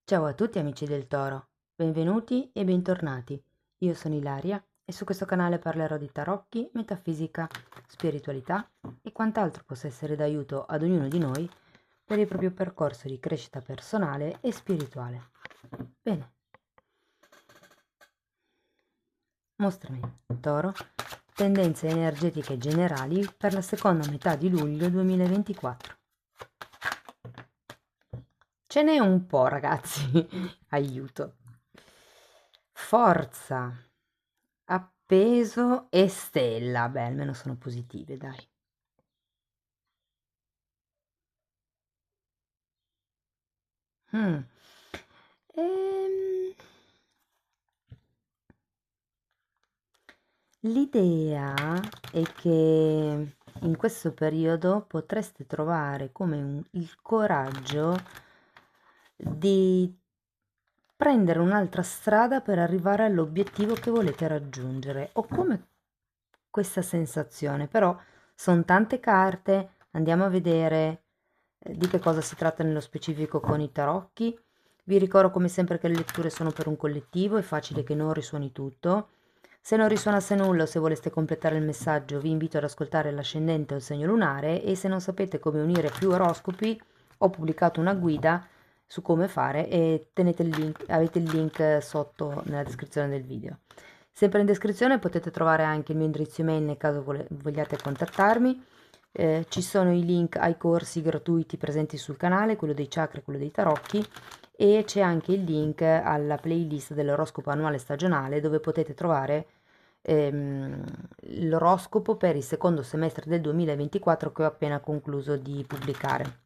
Ciao a tutti amici del Toro, benvenuti e bentornati. Io sono Ilaria e su questo canale parlerò di tarocchi, metafisica, spiritualità e quant'altro possa essere d'aiuto ad ognuno di noi per il proprio percorso di crescita personale e spirituale. Bene, mostrami, Toro, tendenze energetiche generali per la seconda metà di luglio 2024. Ce n'è un po', ragazzi, aiuto. Forza, appeso e stella. Beh, almeno sono positive, dai. Mm. Ehm, L'idea è che in questo periodo potreste trovare come il coraggio di prendere un'altra strada per arrivare all'obiettivo che volete raggiungere. Ho come questa sensazione, però sono tante carte, andiamo a vedere di che cosa si tratta nello specifico con i tarocchi. Vi ricordo come sempre che le letture sono per un collettivo, è facile che non risuoni tutto. Se non risuonasse nulla o se voleste completare il messaggio, vi invito ad ascoltare l'ascendente o il segno lunare e se non sapete come unire più oroscopi, ho pubblicato una guida su come fare e tenete il link, avete il link sotto nella descrizione del video. Sempre in descrizione potete trovare anche il mio indirizzo email nel caso vogliate contattarmi. Ci sono i link ai corsi gratuiti presenti sul canale, quello dei chakra e quello dei tarocchi, e c'è anche il link alla playlist dell'oroscopo annuale stagionale dove potete trovare ehm, l'oroscopo per il secondo semestre del 2024 che ho appena concluso di pubblicare.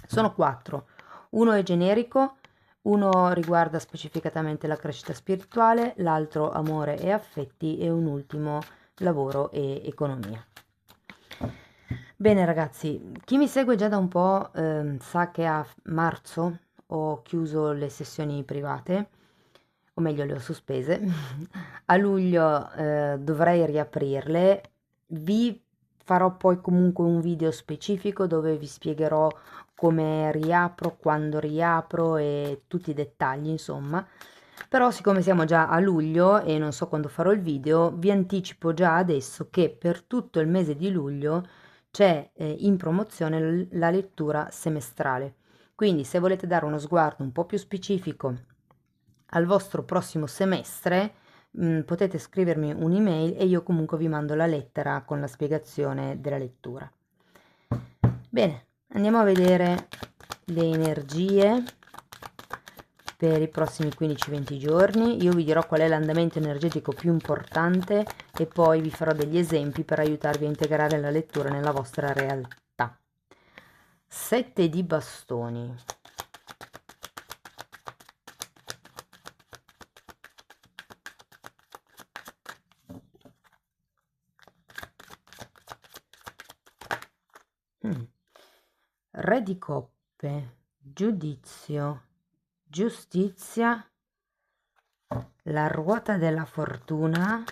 Sono 4. Uno è generico, uno riguarda specificatamente la crescita spirituale, l'altro amore e affetti e un ultimo lavoro e economia. Bene ragazzi, chi mi segue già da un po' sa che a marzo ho chiuso le sessioni private, o meglio le ho sospese. A luglio dovrei riaprirle. Vi farò poi comunque un video specifico dove vi spiegherò come riapro, quando riapro e tutti i dettagli, insomma. Però siccome siamo già a luglio e non so quando farò il video, vi anticipo già adesso che per tutto il mese di luglio c'è in promozione la lettura semestrale. Quindi se volete dare uno sguardo un po' più specifico al vostro prossimo semestre, potete scrivermi un'email e io comunque vi mando la lettera con la spiegazione della lettura. Bene, andiamo a vedere le energie per i prossimi 15-20 giorni. Io vi dirò qual è l'andamento energetico più importante e poi vi farò degli esempi per aiutarvi a integrare la lettura nella vostra realtà. 7 di bastoni. Re di coppe, giudizio, giustizia, la ruota della fortuna,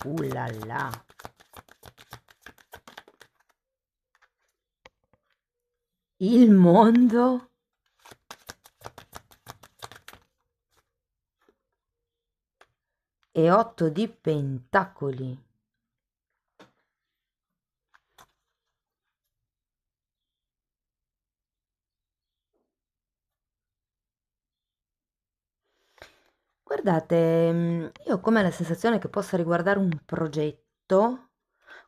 là là, il mondo e 8 di pentacoli. Guardate, io ho come la sensazione che possa riguardare un progetto,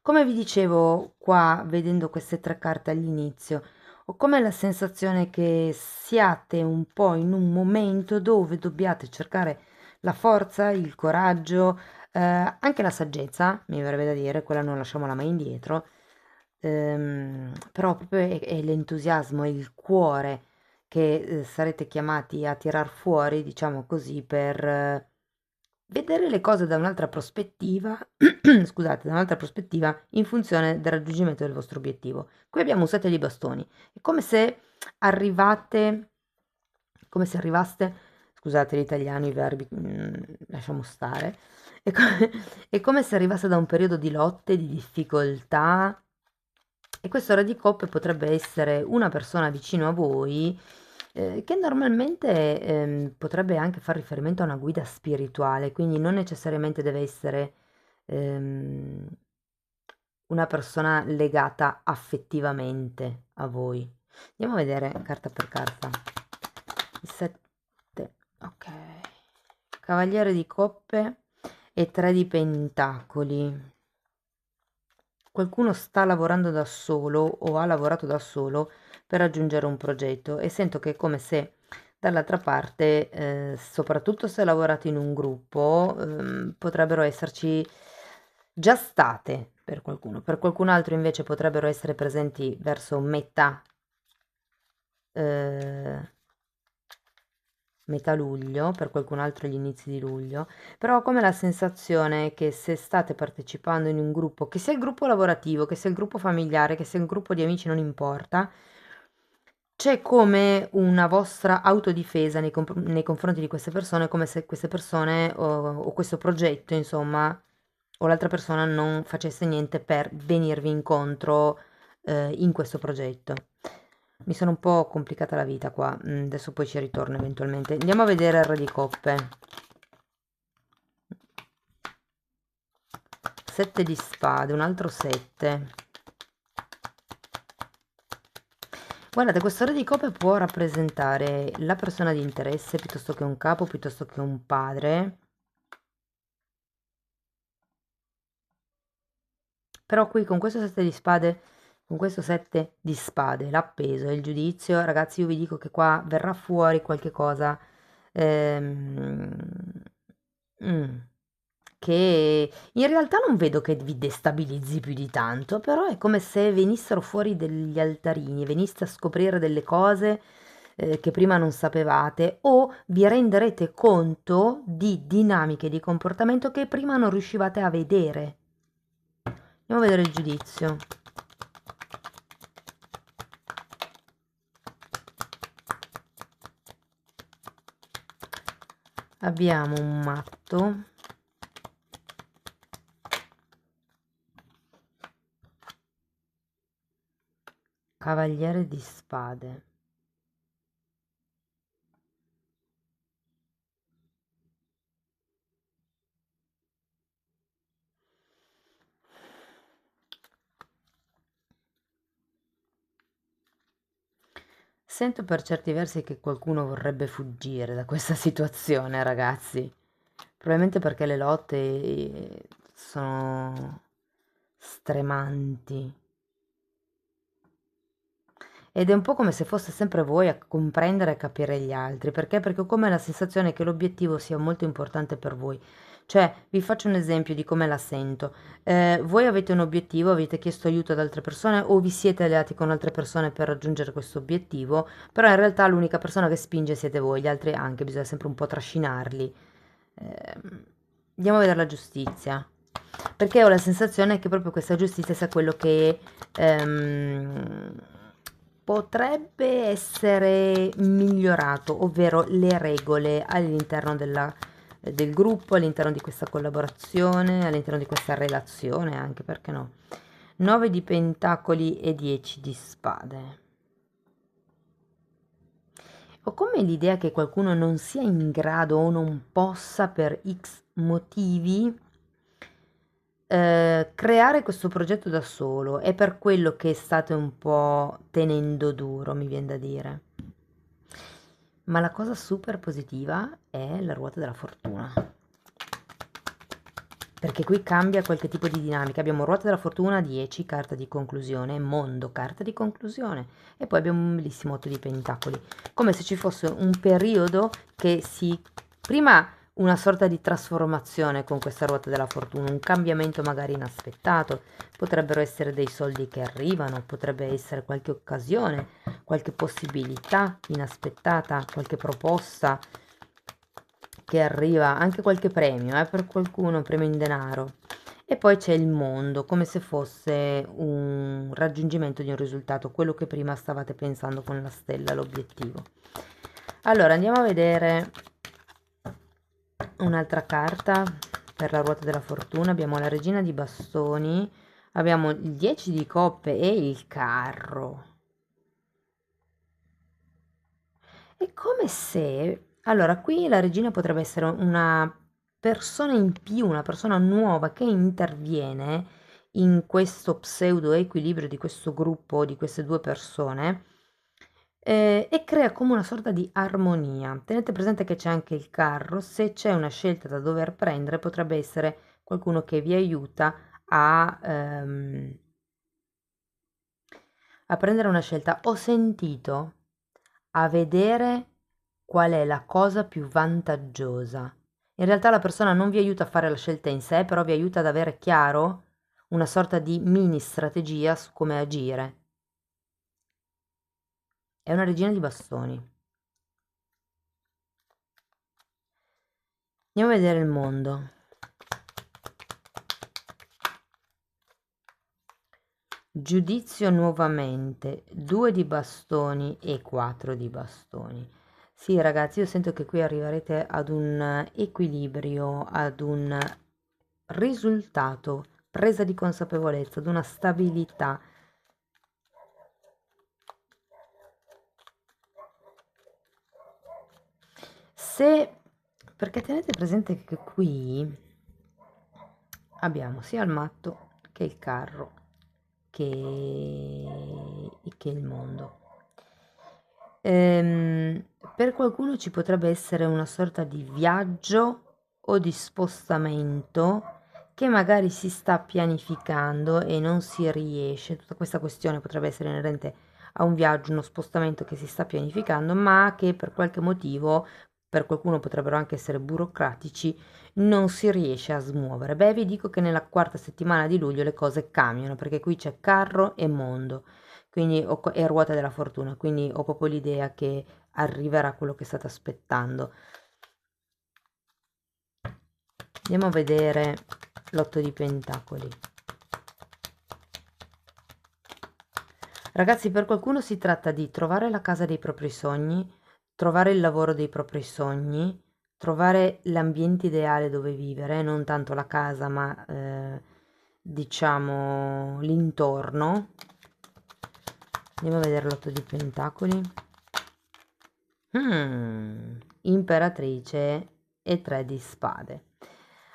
come vi dicevo qua vedendo queste tre carte all'inizio, ho come la sensazione che siate un po' in un momento dove dobbiate cercare la forza, il coraggio, anche la saggezza, mi verrebbe da dire, quella non lasciamola mai indietro, però proprio è l'entusiasmo, è il cuore che sarete chiamati a tirar fuori, diciamo così, per vedere le cose da un'altra prospettiva, scusate, da un'altra prospettiva in funzione del raggiungimento del vostro obiettivo. Qui abbiamo un 7 di bastoni, è come se arrivate, come se arrivaste, scusate l'italiano, i verbi, lasciamo stare, è come, è come se arrivasse da un periodo di lotte, di difficoltà, e questo re di coppe potrebbe essere una persona vicino a voi che normalmente potrebbe anche far riferimento a una guida spirituale, quindi non necessariamente deve essere ehm, una persona legata affettivamente a voi. Andiamo a vedere carta per carta. Il 7, ok. Cavaliere di coppe e 3 di pentacoli. Qualcuno sta lavorando da solo o ha lavorato da solo per raggiungere un progetto e sento che è come se dall'altra parte, soprattutto se lavorate in un gruppo, potrebbero esserci già state per qualcun altro invece potrebbero essere presenti verso eh, metà luglio, per qualcun altro gli inizi di luglio, però ho come la sensazione che se state partecipando in un gruppo, che sia il gruppo lavorativo, che sia il gruppo familiare, che sia il gruppo di amici, non importa, c'è come una vostra autodifesa nei confronti di queste persone, come se queste persone o questo progetto, insomma, o l'altra persona non facesse niente per venirvi incontro in questo progetto. Mi sono un po' complicata la vita qua, adesso poi ci ritorno eventualmente. Andiamo a vedere il re di coppe. 7 di spade, un altro 7. Guardate, questo re di coppe può rappresentare la persona di interesse piuttosto che un capo, piuttosto che un padre. Però qui con questo 7 di spade, con questo 7 di spade, l'appeso e il giudizio, ragazzi, io vi dico che qua verrà fuori qualche cosa ehm, mm, che in realtà non vedo che vi destabilizzi più di tanto, però è come se venissero fuori degli altarini, veniste a scoprire delle cose che prima non sapevate o vi renderete conto di dinamiche di comportamento che prima non riuscivate a vedere. Andiamo a vedere il giudizio. Abbiamo un matto, cavaliere di spade. Sento per certi versi che qualcuno vorrebbe fuggire da questa situazione, ragazzi. Probabilmente perché le lotte sono stremanti. Ed è un po' come se fosse sempre voi a comprendere e capire gli altri. Perché? Perché ho come la sensazione che l'obiettivo sia molto importante per voi. Cioè, vi faccio un esempio di come la sento. Voi avete un obiettivo, avete chiesto aiuto ad altre persone o vi siete alleati con altre persone per raggiungere questo obiettivo, però in realtà l'unica persona che spinge siete voi, gli altri anche, bisogna sempre un po' trascinarli. Andiamo a vedere la giustizia. Perché ho la sensazione che proprio questa giustizia sia quello che potrebbe essere migliorato, ovvero le regole all'interno del gruppo, all'interno di questa collaborazione, all'interno di questa relazione, anche perché no. 9 di pentacoli e 10 di spade. Ho come l'idea che qualcuno non sia in grado o non possa per X motivi creare questo progetto da solo. È per quello che state un po' tenendo duro, mi viene da dire. Ma la cosa super positiva è la ruota della fortuna. Perché qui cambia qualche tipo di dinamica. Abbiamo ruota della fortuna 10, carta di conclusione, mondo, carta di conclusione. E poi abbiamo un bellissimo 8 di pentacoli. Come se ci fosse un periodo che si... Prima una sorta di trasformazione con questa ruota della fortuna, un cambiamento magari inaspettato. Potrebbero essere dei soldi che arrivano, potrebbe essere qualche occasione, qualche possibilità inaspettata, qualche proposta che arriva, anche qualche premio, per qualcuno, premio in denaro. E poi c'è il mondo, come se fosse un raggiungimento di un risultato, quello che prima stavate pensando con la stella, l'obiettivo. Allora, andiamo a vedere un'altra carta per la ruota della fortuna. Abbiamo la regina di bastoni, abbiamo il 10 di coppe e il carro. È come se, allora, qui la regina potrebbe essere una persona in più, una persona nuova che interviene in questo pseudo equilibrio di questo gruppo, di queste due persone, e crea come una sorta di armonia. Tenete presente che c'è anche il carro, se c'è una scelta da dover prendere, potrebbe essere qualcuno che vi aiuta a prendere una scelta. Ho sentito a vedere qual è la cosa più vantaggiosa. In realtà la persona non vi aiuta a fare la scelta in sé, però vi aiuta ad avere chiaro una sorta di mini strategia su come agire. È una regina di bastoni. Andiamo a vedere il mondo. Giudizio nuovamente, 2 di bastoni e 4 di bastoni. Sì, ragazzi, io sento che qui arriverete ad un equilibrio, ad un risultato, presa di consapevolezza, ad una stabilità. Se, perché tenete presente che qui abbiamo sia il matto che il carro che il mondo. Ehm, per qualcuno ci potrebbe essere una sorta di viaggio o di spostamento che magari si sta pianificando e non si riesce. Tutta questa questione potrebbe essere inerente a un viaggio, uno spostamento che si sta pianificando, ma che per qualche motivo, per qualcuno potrebbero anche essere burocratici, non si riesce a smuovere. Beh, vi dico che nella quarta settimana di luglio le cose cambiano, perché qui c'è carro e mondo, quindi e ruota della fortuna, quindi ho proprio l'idea che arriverà quello che state aspettando. Andiamo a vedere l'otto di pentacoli. Ragazzi, per qualcuno si tratta di trovare la casa dei propri sogni, trovare il lavoro dei propri sogni, trovare l'ambiente ideale dove vivere, non tanto la casa, ma diciamo l'intorno. Andiamo a vedere l'otto di pentacoli. Imperatrice e 3 di spade.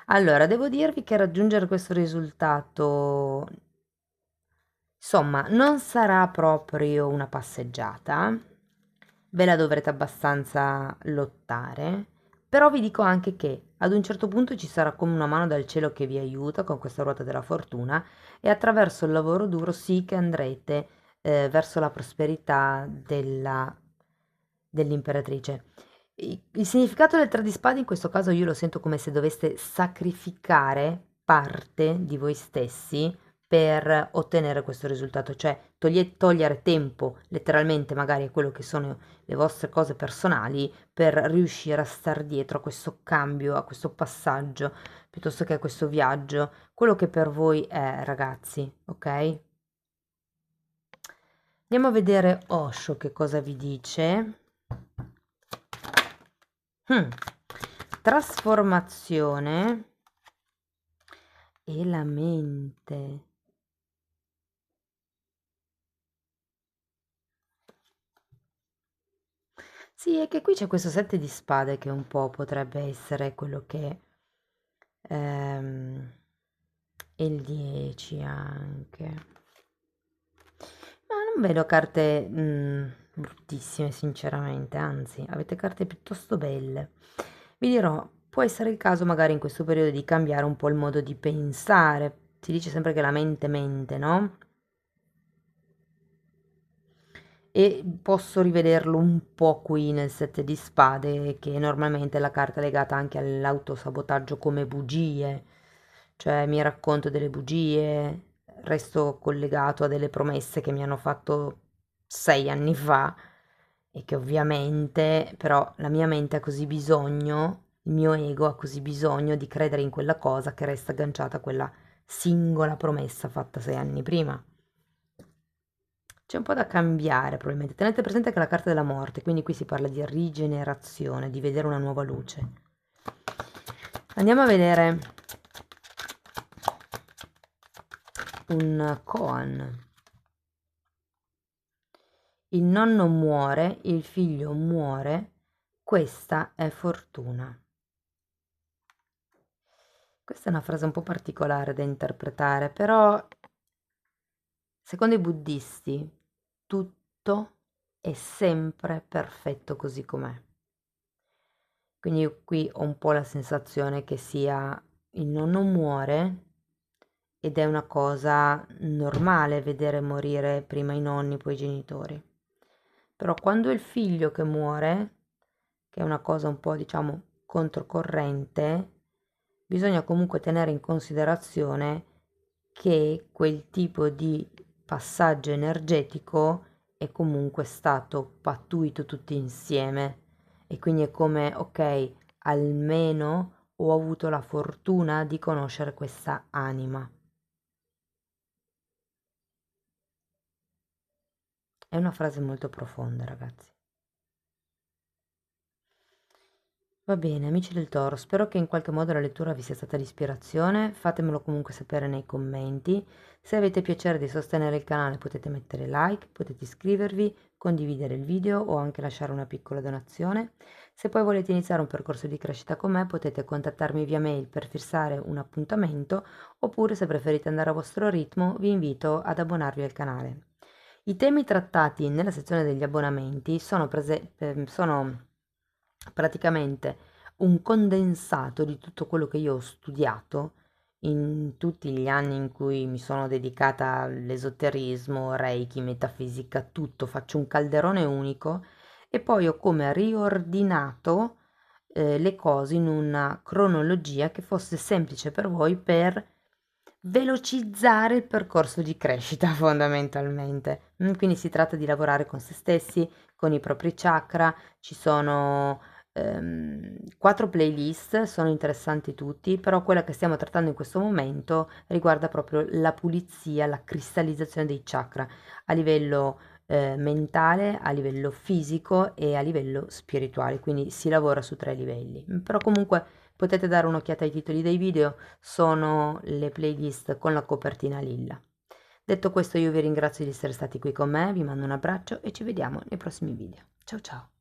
Allora, devo dirvi che raggiungere questo risultato, insomma, non sarà proprio una passeggiata, ve la dovrete abbastanza lottare, però vi dico anche che ad un certo punto ci sarà come una mano dal cielo che vi aiuta con questa ruota della fortuna e attraverso il lavoro duro sì che andrete verso la prosperità dell'imperatrice. Il significato del tre di spade in questo caso io lo sento come se doveste sacrificare parte di voi stessi per ottenere questo risultato, cioè togliere tempo letteralmente magari a quello che sono le vostre cose personali per riuscire a star dietro a questo cambio, a questo passaggio, piuttosto che a questo viaggio, quello che per voi è, ragazzi, ok? Andiamo a vedere Osho che cosa vi dice. Trasformazione e la mente. Sì, è che qui c'è questo 7 di spade che un po' potrebbe essere quello che e il 10 anche. Ma non vedo carte bruttissime, sinceramente, anzi, avete carte piuttosto belle. Vi dirò, può essere il caso magari in questo periodo di cambiare un po' il modo di pensare. Si dice sempre che la mente mente, no? E posso rivederlo un po' qui nel 7 di spade, che normalmente è la carta legata anche all'autosabotaggio come bugie, cioè mi racconto delle bugie, resto collegato a delle promesse che mi hanno fatto 6 anni fa e che ovviamente però la mia mente ha così bisogno, il mio ego ha così bisogno di credere in quella cosa che resta agganciata a quella singola promessa fatta 6 anni prima. C'è un po' da cambiare probabilmente. Tenete presente che è la carta della morte, quindi qui si parla di rigenerazione, di vedere una nuova luce. Andiamo a vedere un koan. il nonno muore, il figlio muore, questa è fortuna. Questa è una frase un po' particolare da interpretare, però secondo i buddisti tutto è sempre perfetto così com'è. Quindi io qui ho un po' la sensazione che sia il nonno muore ed è una cosa normale vedere morire prima i nonni, poi i genitori. Però quando è il figlio che muore, che è una cosa un po', diciamo, controcorrente, bisogna comunque tenere in considerazione che quel tipo di passaggio energetico è comunque stato pattuito tutti insieme e quindi è come, ok, almeno ho avuto la fortuna di conoscere questa anima. È una frase molto profonda, ragazzi. Va bene, amici del Toro, spero che in qualche modo la lettura vi sia stata di ispirazione, fatemelo comunque sapere nei commenti. Se avete piacere di sostenere il canale potete mettere like, potete iscrivervi, condividere il video o anche lasciare una piccola donazione. Se poi volete iniziare un percorso di crescita con me potete contattarmi via mail per fissare un appuntamento oppure se preferite andare a vostro ritmo vi invito ad abbonarvi al canale. I temi trattati nella sezione degli abbonamenti sono praticamente un condensato di tutto quello che io ho studiato in tutti gli anni in cui mi sono dedicata all'esoterismo, Reiki, metafisica, tutto, faccio un calderone unico e poi ho come riordinato le cose in una cronologia che fosse semplice per voi per velocizzare il percorso di crescita fondamentalmente. Quindi si tratta di lavorare con se stessi, con i propri chakra, ci sono 4 playlist, sono interessanti tutti, però quella che stiamo trattando in questo momento riguarda proprio la pulizia, la cristallizzazione dei chakra a livello mentale, a livello fisico e a livello spirituale, quindi si lavora su 3 livelli. Però comunque potete dare un'occhiata ai titoli dei video, sono le playlist con la copertina lilla. Detto questo io vi ringrazio di essere stati qui con me, vi mando un abbraccio e ci vediamo nei prossimi video. Ciao ciao!